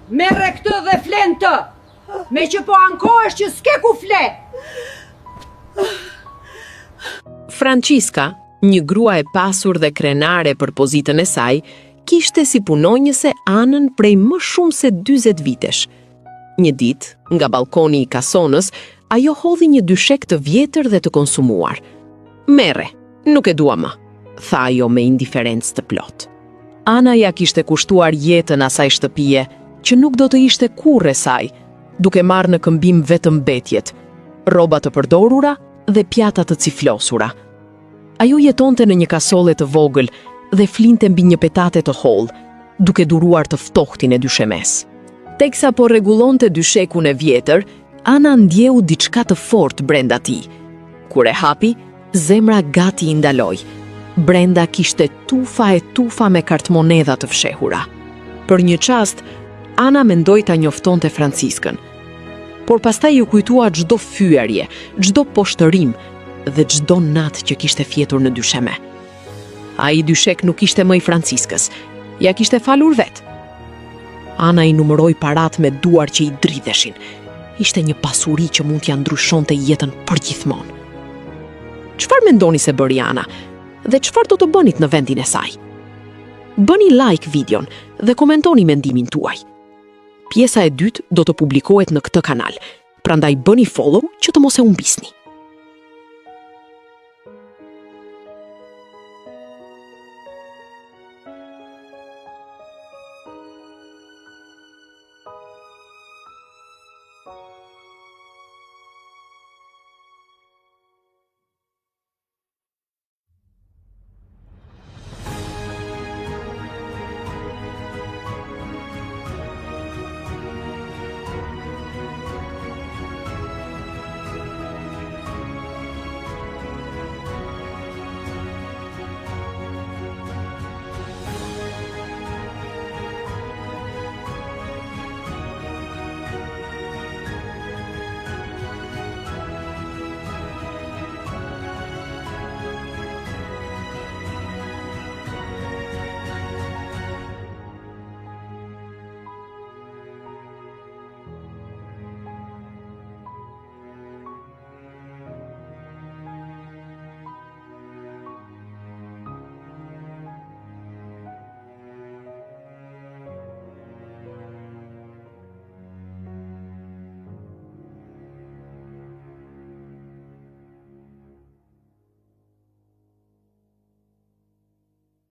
Merre këtë dhe flen të, me që po ankohesh që s'ke ku fle. Francisca, një grua e pasur dhe krenare për pozitën e saj, kishte si punonjëse Anën prej më shumë se 40 vitesh. Një ditë, nga balkoni i kasonës, ajo hodhi një dyshek të vjetër dhe të konsumuar. "Merre, nuk e dua më", tha ajo me indiferencë të plot. Ana ja kishte kushtuar jetën asaj shtëpie, që nuk do të ishte kurrë e saj, duke marrë në këmbim vetëm betjet, rroba të përdorura dhe pjata të ciflosura. Ajo jetonte në një kasole të vogël dhe flinte mbi një petate të hollë, duke duruar të ftohtin e dyshemes. Teksa po rregullonte dyshekun e vjetër, Ana ndjeu diçka të fortë brenda tij. Kur e hapi, zemra gati i ndaloi. Brenda kishte tufa e tufa me kartmonedha të fshehura. Për një çast, Ana mendoi ta njoftonte Franciskën, por pastaj ju kujtua çdo fyerje, çdo poshtërim dhe çdo natë që kishte fjetur në dysheme. Ai dyshek nuk ishte më i Franciskës, ja kishte falur vet. Ana i numëroi parat me duar që i dridheshin. Ishte një pasuri që mund t'ia ndryshonte jetën përgjithmonë. Çfarë mendoni se bëri Ana? Dhe çfarë do të bënit në vendin e saj? Bëni like videon dhe komentoni mendimin tuaj. Pjesa e dytë do të publikohet në këtë kanal, prandaj bëni follow që të mos e humbisni.